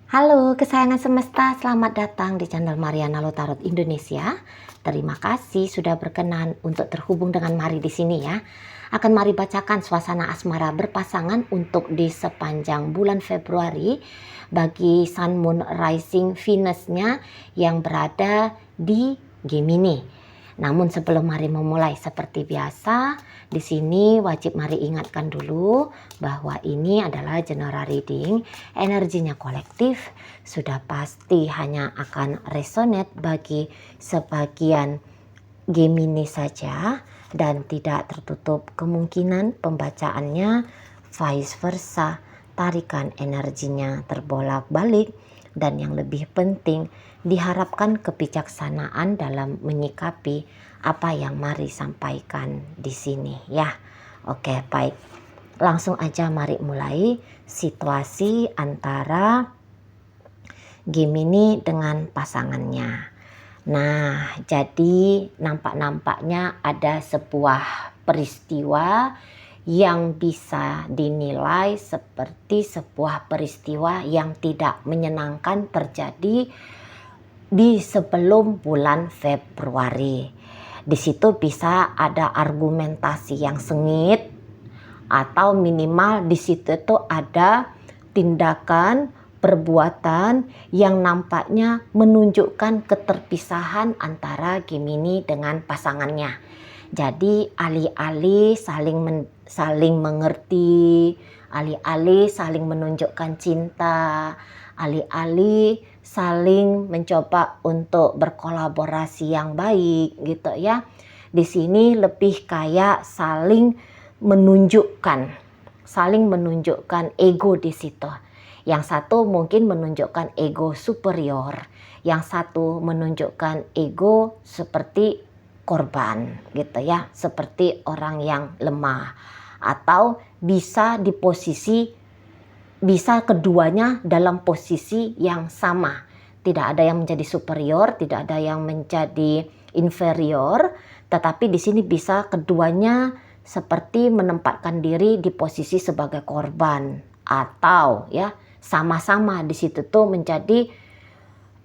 Halo kesayangan semesta, selamat datang di channel Mariana Lotarot Indonesia. Terima kasih sudah berkenan untuk terhubung dengan Mari di sini ya. Akan Mari bacakan suasana asmara berpasangan untuk di sepanjang bulan Februari bagi Sun Moon Rising Venus-nya yang berada di Gemini. Namun sebelum Mari memulai seperti biasa, di sini wajib Mari ingatkan dulu bahwa ini adalah general reading, energinya kolektif, sudah pasti hanya akan resonate bagi sebagian Gemini saja dan tidak tertutup kemungkinan pembacaannya vice versa, tarikan energinya terbolak-balik, dan yang lebih penting diharapkan kebijaksanaan dalam menyikapi apa yang Mari sampaikan di sini ya. Oke, baik. Langsung aja Mari mulai situasi antara Gemini dengan pasangannya. Nah, jadi nampak-nampaknya ada sebuah peristiwa yang bisa dinilai seperti sebuah peristiwa yang tidak menyenangkan terjadi di sebelum bulan Februari. Di situ bisa ada argumentasi yang sengit atau minimal di situ tuh ada tindakan perbuatan yang nampaknya menunjukkan keterpisahan antara Gemini dengan pasangannya. Jadi alih-alih saling mengerti, alih-alih saling menunjukkan cinta, alih-alih saling mencoba untuk berkolaborasi yang baik gitu ya. Di sini lebih kayak saling menunjukkan ego di situ. Yang satu mungkin menunjukkan ego superior, yang satu menunjukkan ego seperti korban gitu ya, seperti orang yang lemah, atau bisa keduanya dalam posisi yang sama. Tidak ada yang menjadi superior, tidak ada yang menjadi inferior, tetapi di sini bisa keduanya seperti menempatkan diri di posisi sebagai korban, atau ya sama-sama di situ tuh menjadi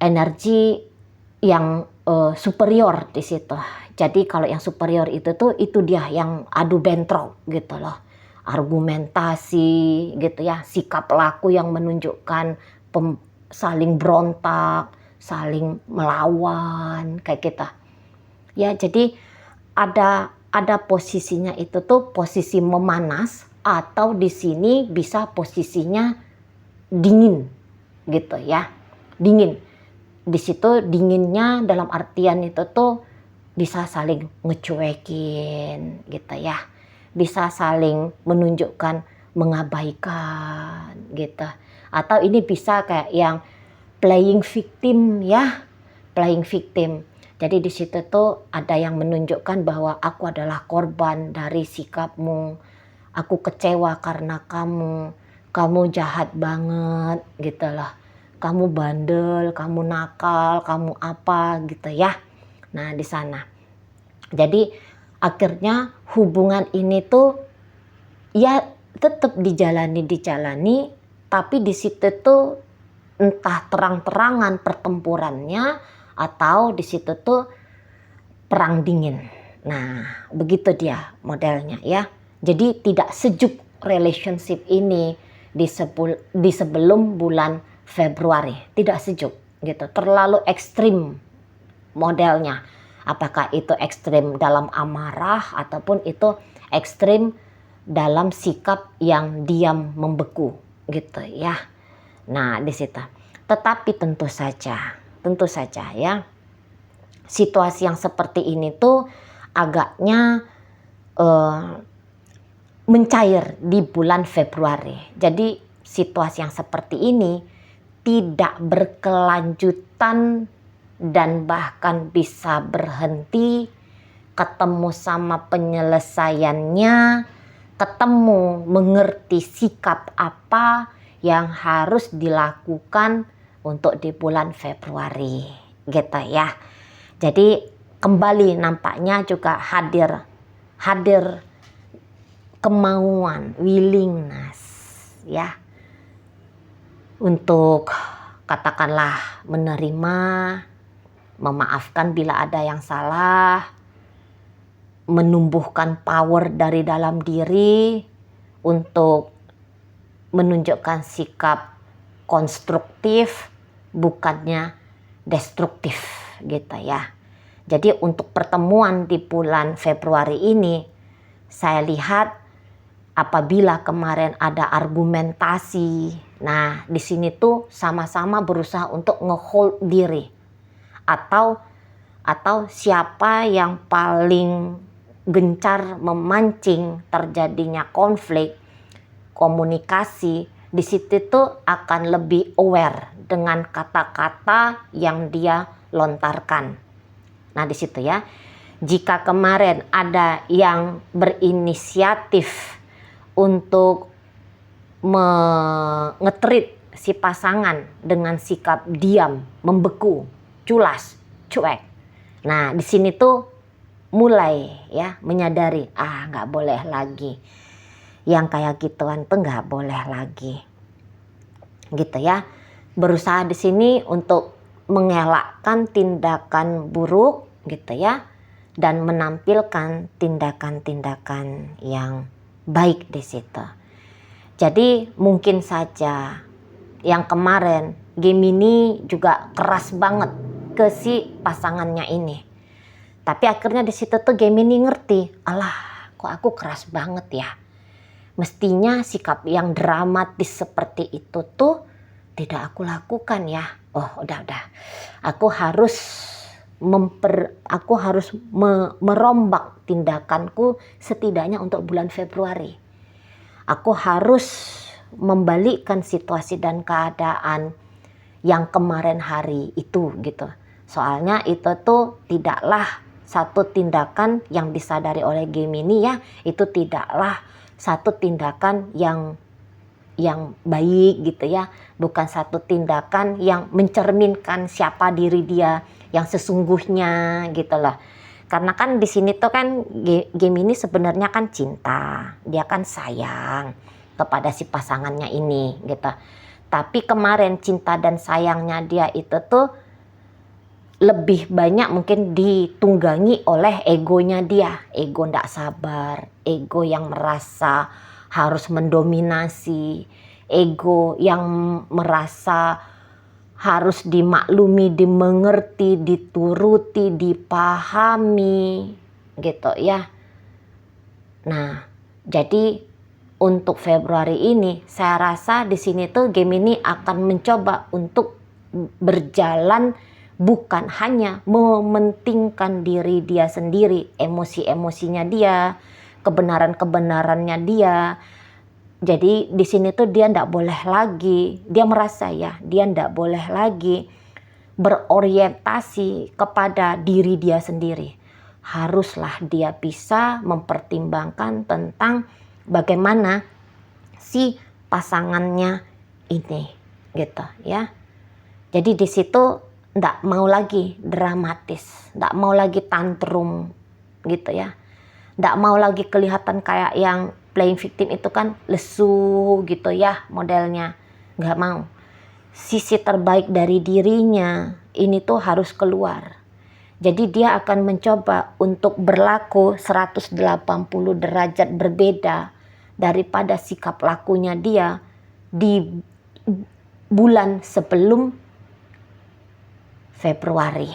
energi yang superior di situ. Jadi kalau yang superior itu dia yang adu bentrok gitu loh, argumentasi gitu ya, sikap laku yang menunjukkan saling berontak, saling melawan kayak kita ya. Jadi ada posisinya itu tuh posisi memanas, atau di sini bisa posisinya dingin gitu ya, dingin. Di situ dinginnya dalam artian itu tuh bisa saling ngecuekin gitu ya, bisa saling menunjukkan mengabaikan gitu, atau ini bisa kayak yang playing victim ya, playing victim. Jadi di situ tuh ada yang menunjukkan bahwa aku adalah korban dari sikapmu, aku kecewa karena kamu jahat banget gitu loh, kamu bandel, kamu nakal, kamu apa gitu ya. Nah di sana, jadi akhirnya hubungan ini tuh ya tetap dijalani, tapi di situ tuh entah terang-terangan pertempurannya, atau di situ tuh perang dingin. Nah, begitu dia modelnya ya. Jadi tidak sejuk relationship ini di sebelum bulan Februari. Tidak sejuk gitu. Terlalu ekstrim modelnya. Apakah itu ekstrim dalam amarah ataupun itu ekstrim dalam sikap yang diam membeku gitu ya. Nah, di situ. Tetapi tentu saja ya, situasi yang seperti ini tuh agaknya mencair di bulan Februari. Jadi situasi yang seperti ini tidak berkelanjutan dan bahkan bisa berhenti, ketemu sama penyelesaiannya, ketemu mengerti sikap apa yang harus dilakukan untuk di bulan Februari gitu ya. Jadi kembali nampaknya juga hadir kemauan, willingness ya, untuk katakanlah menerima, memaafkan bila ada yang salah, menumbuhkan power dari dalam diri untuk menunjukkan sikap konstruktif, bukannya destruktif gitu ya. Jadi untuk pertemuan di bulan Februari ini, saya lihat apabila kemarin ada argumentasi, nah di sini tuh sama-sama berusaha untuk nge-hold diri, atau siapa yang paling gencar memancing terjadinya konflik, komunikasi, di situ tuh akan lebih aware dengan kata-kata yang dia lontarkan. Nah di situ ya, jika kemarin ada yang berinisiatif untuk mengetrit si pasangan dengan sikap diam, membeku, culas, cuek. Nah di sini tuh mulai ya menyadari, nggak boleh lagi, yang kayak gituan tuh nggak boleh lagi, gitu ya. Berusaha di sini untuk mengelakkan tindakan buruk, gitu ya, dan menampilkan tindakan-tindakan yang baik di situ. Jadi mungkin saja yang kemarin Gemini juga keras banget ke si pasangannya ini. Tapi akhirnya di situ tuh Gemini ngerti, alah kok aku keras banget ya. Mestinya sikap yang dramatis seperti itu tuh tidak aku lakukan ya. Oh udah. Aku harus merombak tindakanku setidaknya untuk bulan Februari. Aku harus membalikkan situasi dan keadaan yang kemarin hari itu gitu. Soalnya itu tuh tidaklah satu tindakan yang disadari oleh Gemini ya, itu tidaklah satu tindakan yang baik gitu ya, bukan satu tindakan yang mencerminkan siapa diri dia yang sesungguhnya gitu loh. Karena kan di sini tuh kan Gemini sebenarnya kan cinta, dia kan sayang kepada si pasangannya ini gitu. Tapi kemarin cinta dan sayangnya dia itu tuh lebih banyak mungkin ditunggangi oleh egonya dia, ego ndak sabar, ego yang merasa harus mendominasi, ego yang merasa harus dimaklumi, dimengerti, dituruti, dipahami, gitu ya. Nah, jadi untuk Februari ini saya rasa di sini tuh Gemini akan mencoba untuk berjalan bukan hanya mementingkan diri dia sendiri, emosi-emosinya dia, kebenaran-kebenarannya dia. Jadi di sini tuh dia ndak boleh lagi, dia merasa ya, dia ndak boleh lagi berorientasi kepada diri dia sendiri. Haruslah dia bisa mempertimbangkan tentang bagaimana si pasangannya ini, gitu ya. Jadi di situ ndak mau lagi dramatis, ndak mau lagi tantrum, gitu ya. Ndak mau lagi kelihatan kayak yang playing victim itu kan lesu gitu ya modelnya. Nggak mau. Sisi terbaik dari dirinya ini tuh harus keluar. Jadi dia akan mencoba untuk berlaku 180 derajat berbeda daripada sikap lakunya dia di bulan sebelum Februari.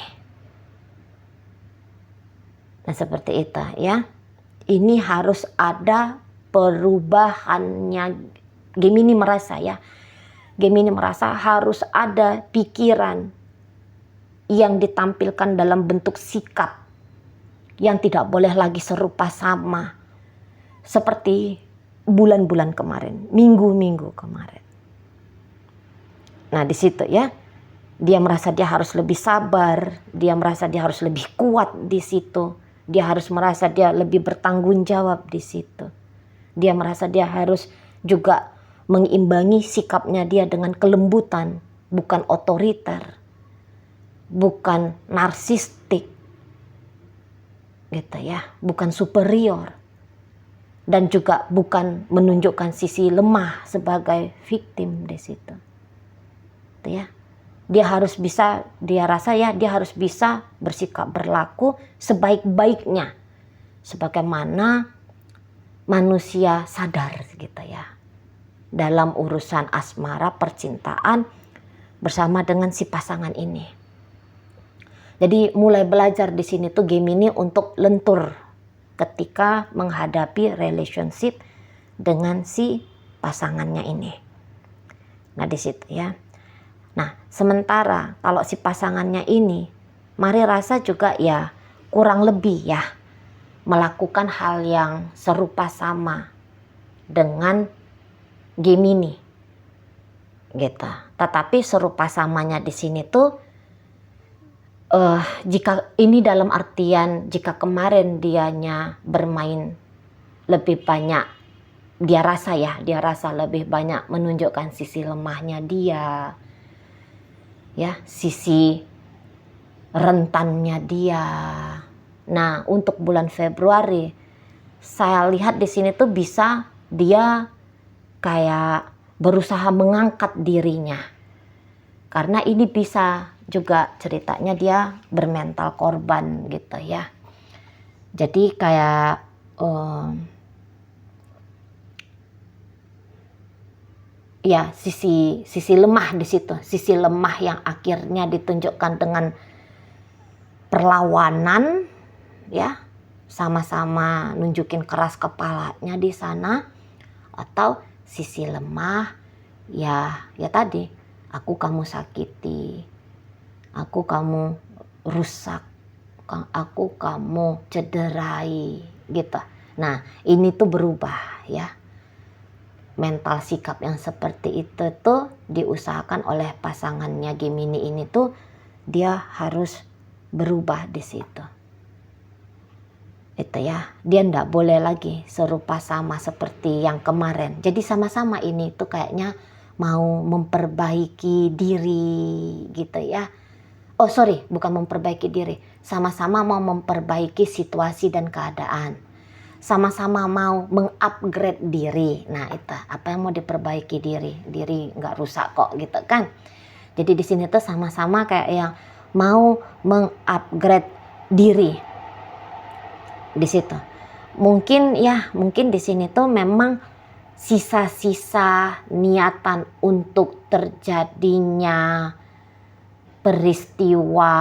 Nah seperti itu ya. Ini harus ada perubahannya. Gemini merasa ya. Gemini merasa harus ada pikiran yang ditampilkan dalam bentuk sikap yang tidak boleh lagi serupa sama seperti bulan-bulan kemarin, minggu-minggu kemarin. Nah di situ ya, dia merasa dia harus lebih sabar, dia merasa dia harus lebih kuat di situ, dia harus merasa dia lebih bertanggung jawab di situ, dia merasa dia harus juga mengimbangi sikapnya dia dengan kelembutan, bukan otoriter, bukan narsistik, gitu ya, bukan superior, dan juga bukan menunjukkan sisi lemah sebagai victim di situ, gitu ya. dia harus bisa, dia rasa ya dia harus bisa bersikap berlaku sebaik-baiknya sebagaimana manusia sadar gitu ya dalam urusan asmara percintaan bersama dengan si pasangan ini. Jadi mulai belajar di sini tuh Gemini untuk lentur ketika menghadapi relationship dengan si pasangannya ini. Nah di situ ya. Nah sementara kalau si pasangannya ini, mari rasa juga ya kurang lebih ya melakukan hal yang serupa sama dengan Gemini gitu. Tetapi serupa samanya di sini tuh jika ini dalam artian jika kemarin dianya bermain lebih banyak, dia rasa lebih banyak menunjukkan sisi lemahnya dia, ya sisi rentannya dia. Nah untuk bulan Februari saya lihat di sini tuh bisa dia kayak berusaha mengangkat dirinya, karena ini bisa juga ceritanya dia bermental korban gitu ya. Jadi kayak ya sisi lemah di situ, sisi lemah yang akhirnya ditunjukkan dengan perlawanan ya, sama-sama nunjukin keras kepalanya di sana, atau sisi lemah ya tadi, aku kamu sakiti, aku kamu rusak, aku kamu cederai gitu. Nah ini tuh berubah ya, mental sikap yang seperti itu tuh diusahakan oleh pasangannya Gemini ini tuh dia harus berubah di situ. Itu ya, dia ndak boleh lagi serupa sama seperti yang kemarin. Jadi sama-sama ini tuh kayaknya mau memperbaiki diri gitu ya. Oh sorry, bukan memperbaiki diri, sama-sama mau memperbaiki situasi dan keadaan. Sama-sama mau mengupgrade diri. Nah itu apa yang mau diperbaiki diri nggak rusak kok gitu kan. Jadi di sini tuh sama-sama kayak yang mau mengupgrade diri di situ. Mungkin di sini tuh memang sisa-sisa niatan untuk terjadinya peristiwa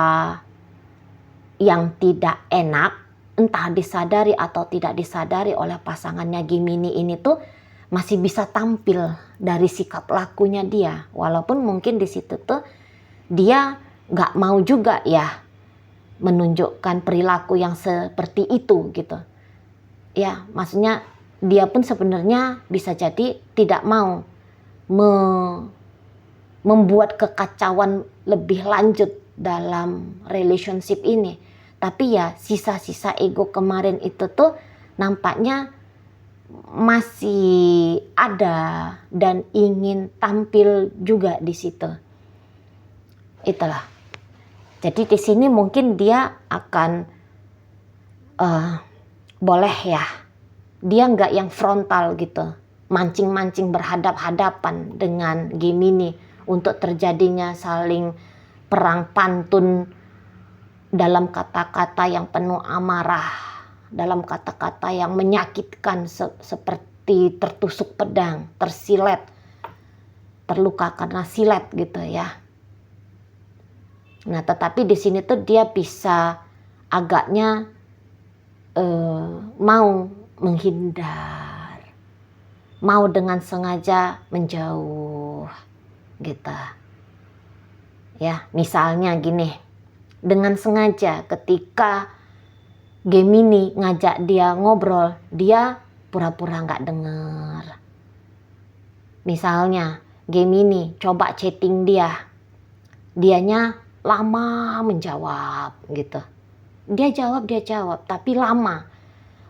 yang tidak enak, entah disadari atau tidak disadari oleh pasangannya Gemini ini tuh masih bisa tampil dari sikap lakunya dia. Walaupun mungkin di situ tuh dia nggak mau juga ya menunjukkan perilaku yang seperti itu gitu. Ya, maksudnya dia pun sebenarnya bisa jadi tidak mau membuat kekacauan lebih lanjut dalam relationship ini. Tapi ya sisa-sisa ego kemarin itu tuh nampaknya masih ada dan ingin tampil juga di situ. Itulah. Jadi di sini mungkin dia akan boleh ya, dia nggak yang frontal gitu, mancing-mancing berhadap-hadapan dengan Gemini untuk terjadinya saling perang pantun dalam kata-kata yang penuh amarah, dalam kata-kata yang menyakitkan seperti tertusuk pedang, tersilet, terluka karena silet gitu ya. Nah, tetapi di sini tuh dia bisa agaknya mau menghindar, mau dengan sengaja menjauh, gitu. Ya, misalnya gini, dengan sengaja ketika Gemini ngajak dia ngobrol, dia pura-pura nggak dengar. Misalnya Gemini coba chatting dianya lama menjawab gitu. Dia jawab, tapi lama.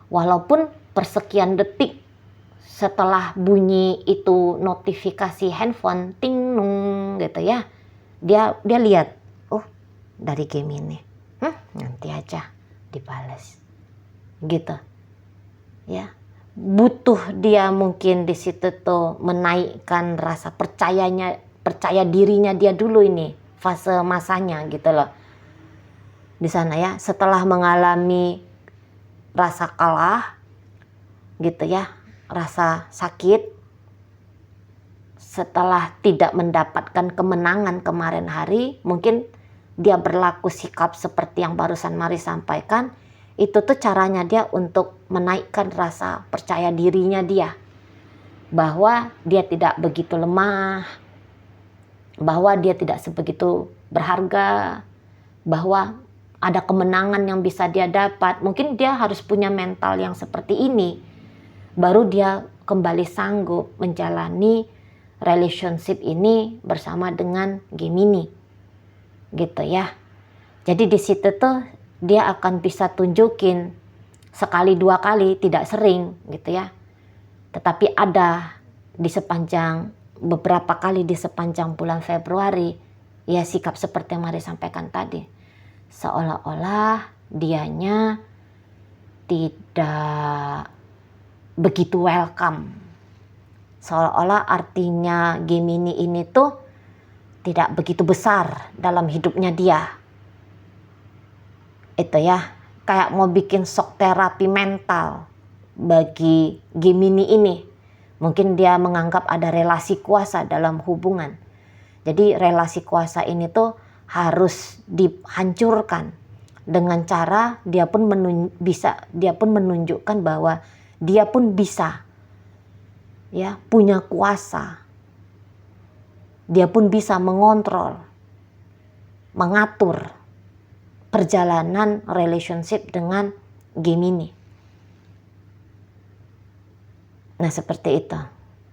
Walaupun persekian detik setelah bunyi itu notifikasi handphone, ting nung gitu ya. Dia lihat, oh dari Gemini. Nanti aja dibales. Gitu. Ya. Butuh dia mungkin di situ tuh menaikkan rasa percaya dirinya dia dulu ini. fase masanya gitu loh. Di sana ya, setelah mengalami rasa kalah gitu ya, rasa sakit, setelah tidak mendapatkan kemenangan kemarin hari, mungkin dia berlaku sikap seperti yang barusan Mari sampaikan. Itu tuh caranya dia untuk menaikkan rasa percaya dirinya dia, bahwa dia tidak begitu lemah, bahwa dia tidak sebegitu berharga, bahwa ada kemenangan yang bisa dia dapat. Mungkin dia harus punya mental yang seperti ini, baru dia kembali sanggup menjalani relationship ini bersama dengan Gemini gitu ya. Jadi di situ tuh dia akan bisa tunjukin sekali dua kali, tidak sering gitu ya, tetapi ada di sepanjang beberapa kali di sepanjang bulan Februari ya, sikap seperti yang Mari sampaikan tadi, seolah-olah dianya tidak begitu welcome, seolah-olah artinya Gemini ini tuh tidak begitu besar dalam hidupnya dia. Itu ya, kayak mau bikin shock terapi mental bagi Gemini ini. Mungkin dia menganggap ada relasi kuasa dalam hubungan. Jadi relasi kuasa ini tuh harus dihancurkan dengan cara dia pun menunjukkan bahwa dia pun bisa ya, punya kuasa. Dia pun bisa mengontrol, mengatur perjalanan relationship dengan Gemini. Nah seperti itu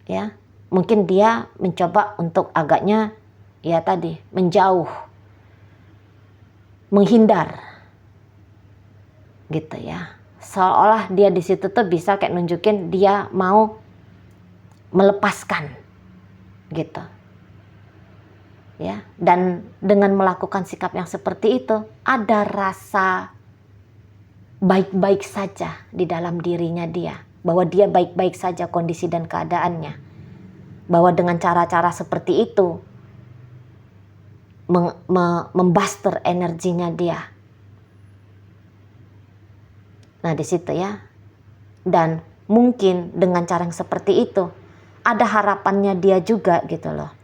ya. Mungkin dia mencoba untuk agaknya ya tadi menjauh, menghindar gitu ya. Seolah dia di situ tuh bisa kayak nunjukin dia mau melepaskan gitu. Ya, dan dengan melakukan sikap yang seperti itu, ada rasa baik-baik saja di dalam dirinya dia, bahwa dia baik-baik saja kondisi dan keadaannya, bahwa dengan cara-cara seperti itu membuster energinya dia. Nah di situ ya, dan mungkin dengan cara yang seperti itu ada harapannya dia juga gitu loh.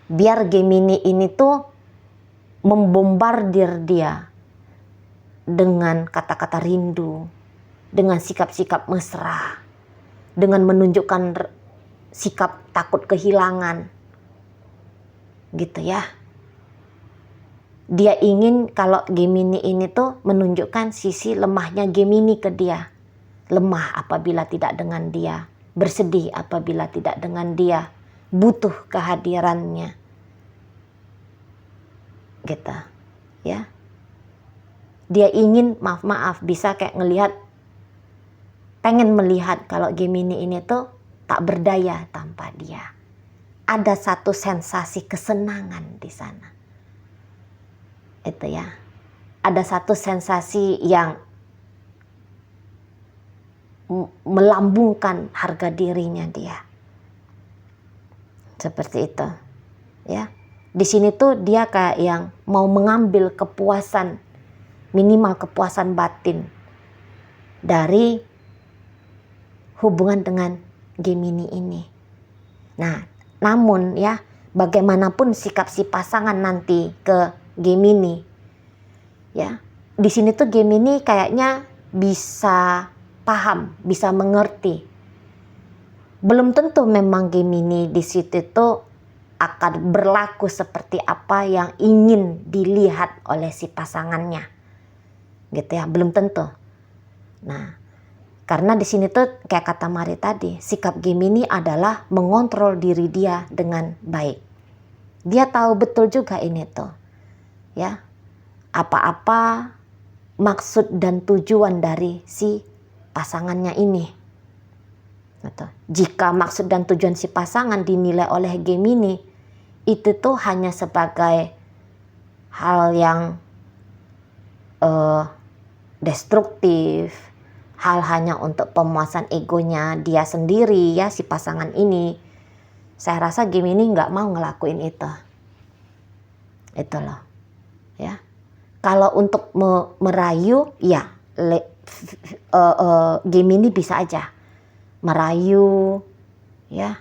Biar Gemini ini tuh membombardir dia dengan kata-kata rindu, dengan sikap-sikap mesra, dengan menunjukkan sikap takut kehilangan, gitu ya. Dia ingin kalau Gemini ini tuh menunjukkan sisi lemahnya Gemini ke dia. Lemah apabila tidak dengan dia, bersedih apabila tidak dengan dia, butuh kehadirannya gitu ya. Dia ingin maaf bisa kayak pengen melihat kalau Gemini ini tuh tak berdaya tanpa dia. Ada satu sensasi kesenangan di sana. Itu ya. Ada satu sensasi yang melambungkan harga dirinya dia. Seperti itu. Ya. Di sini tuh dia kayak yang mau mengambil kepuasan, minimal kepuasan batin dari hubungan dengan Gemini ini. Nah, namun ya, bagaimanapun sikap si pasangan nanti ke Gemini, ya, di sini tuh Gemini kayaknya bisa paham, bisa mengerti. Belum tentu memang Gemini di situ tuh akan berlaku seperti apa yang ingin dilihat oleh si pasangannya, gitu ya, belum tentu. Nah, karena di sini tuh kayak kata Mari tadi, sikap Gemini adalah mengontrol diri dia dengan baik. Dia tahu betul juga ini tuh, ya, apa-apa maksud dan tujuan dari si pasangannya ini. Gitu. Jika maksud dan tujuan si pasangan dinilai oleh Gemini itu tuh hanya sebagai hal yang destruktif, hal hanya untuk pemuasan egonya dia sendiri ya si pasangan ini, saya rasa Gemini nggak mau ngelakuin itu. Itu loh, ya. Kalau untuk merayu, ya Gemini bisa aja merayu, ya,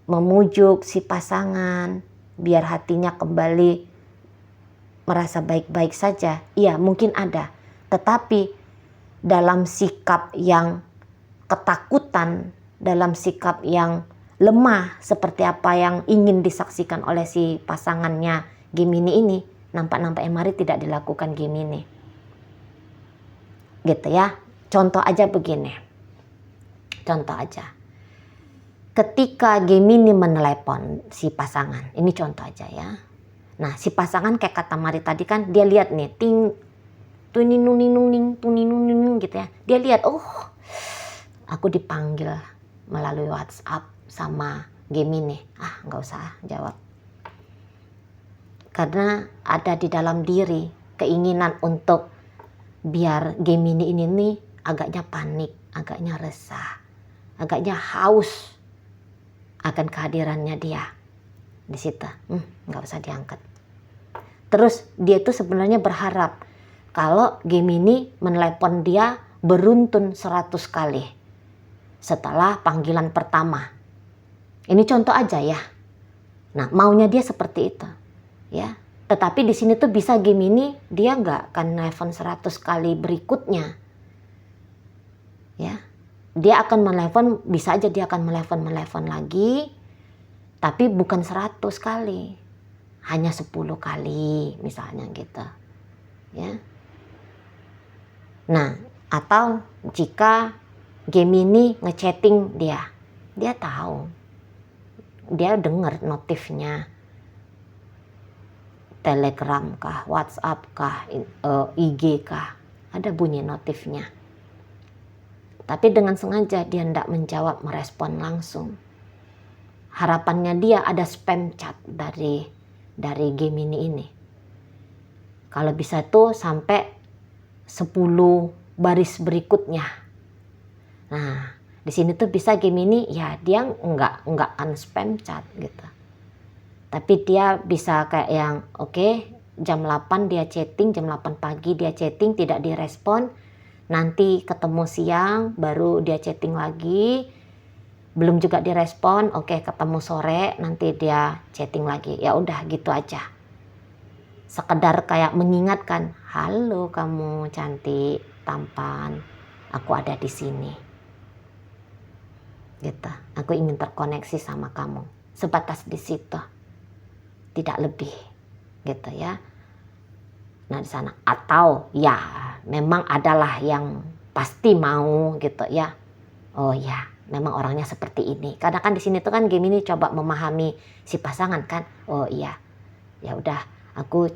memujuk si pasangan biar hatinya kembali merasa baik-baik saja. Iya, mungkin ada. Tetapi dalam sikap yang ketakutan, dalam sikap yang lemah seperti apa yang ingin disaksikan oleh si pasangannya Gemini ini, nampak-nampaknya mari tidak dilakukan Gemini. Gitu ya. Contoh aja begini. Contoh aja. Ketika Gemini menelepon si pasangan, ini contoh aja ya. Nah, si pasangan kayak kata Mari tadi kan, dia lihat nih, ting, tuninung gitu ya. Dia lihat, oh, aku dipanggil melalui WhatsApp sama Gemini. Ah, nggak usah jawab. Karena ada di dalam diri keinginan untuk biar Gemini ini nih agaknya panik, agaknya resah, agaknya haus akan kehadirannya dia di situ. Nggak usah diangkat. Terus dia tuh sebenarnya berharap kalau Gemini menelepon dia beruntun 100 kali setelah panggilan pertama. Ini contoh aja ya. Nah, maunya dia seperti itu, ya. Tetapi di sini tuh bisa Gemini dia nggak akan telepon 100 kali berikutnya, ya. Dia akan menelepon, bisa aja dia akan menelepon lagi, tapi bukan 100 kali, hanya 10 kali misalnya gitu, ya. Nah, atau jika Gemini ngechatting dia tahu, dia dengar notifnya, Telegram kah, WhatsApp kah, IG kah, ada bunyi notifnya. Tapi dengan sengaja dia tidak menjawab, merespon langsung. Harapannya dia ada spam chat dari Gemini ini. Kalau bisa tuh sampai 10 baris berikutnya. Nah, di sini tuh bisa Gemini, ya dia enggak akan spam chat gitu. Tapi dia bisa kayak yang oke, jam 8 dia chatting, jam 8 pagi dia chatting tidak direspon. Nanti ketemu siang baru dia chatting lagi, belum juga direspon. Oke, ketemu sore nanti dia chatting lagi. Ya udah gitu aja. Sekedar kayak mengingatkan, halo kamu cantik, tampan, aku ada di sini. Gitu. Aku ingin terkoneksi sama kamu. Sebatas di situ. Tidak lebih. Gitu ya. Nah, di sana atau ya memang adalah yang pasti mau gitu ya. Oh ya, memang orangnya seperti ini. Karena kan di sini tuh kan Gemini coba memahami si pasangan kan. Oh iya. Ya udah, aku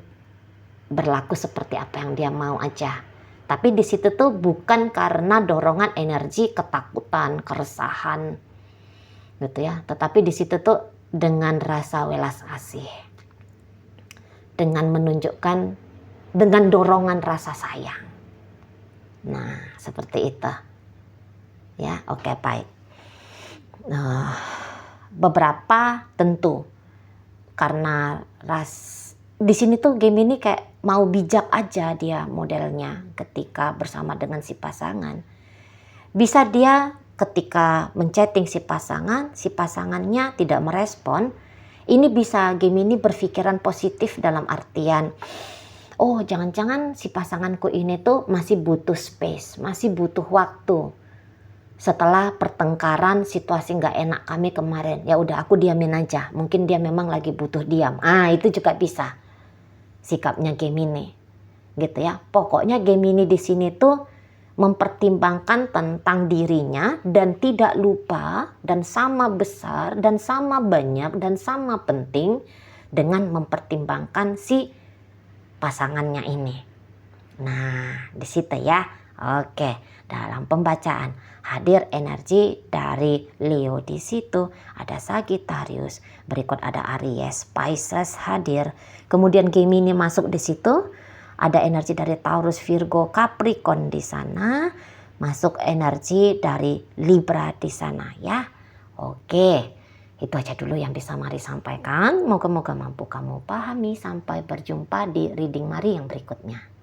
berlaku seperti apa yang dia mau aja. Tapi di situ tuh bukan karena dorongan energi ketakutan, keresahan gitu ya. Tetapi di situ tuh dengan rasa welas asih. Dengan menunjukkan, dengan dorongan rasa sayang. Nah, seperti itu. Ya, oke, baik. Nah, beberapa tentu karena di sini tuh Gemini kayak mau bijak aja dia modelnya ketika bersama dengan si pasangan. Bisa dia ketika menchatting si pasangannya tidak merespon. Ini bisa Gemini berpikiran positif dalam artian, oh jangan-jangan si pasanganku ini tuh masih butuh space, masih butuh waktu. Setelah pertengkaran situasi nggak enak kami kemarin, ya udah aku diamin aja. Mungkin dia memang lagi butuh diam. Itu juga bisa sikapnya Gemini, gitu ya. Pokoknya Gemini di sini tuh mempertimbangkan tentang dirinya dan tidak lupa dan sama besar dan sama banyak dan sama penting dengan mempertimbangkan si pasangannya ini. Nah, di situ ya. Oke, dalam pembacaan hadir energi dari Leo di situ, ada Sagittarius, berikut ada Aries, Pisces hadir. Kemudian Gemini masuk di situ. Ada energi dari Taurus, Virgo, Capricorn di sana. Masuk energi dari Libra di sana ya. Oke. Itu aja dulu yang bisa Mari sampaikan. Moga-moga mampu kamu pahami. Sampai berjumpa di reading Mari yang berikutnya.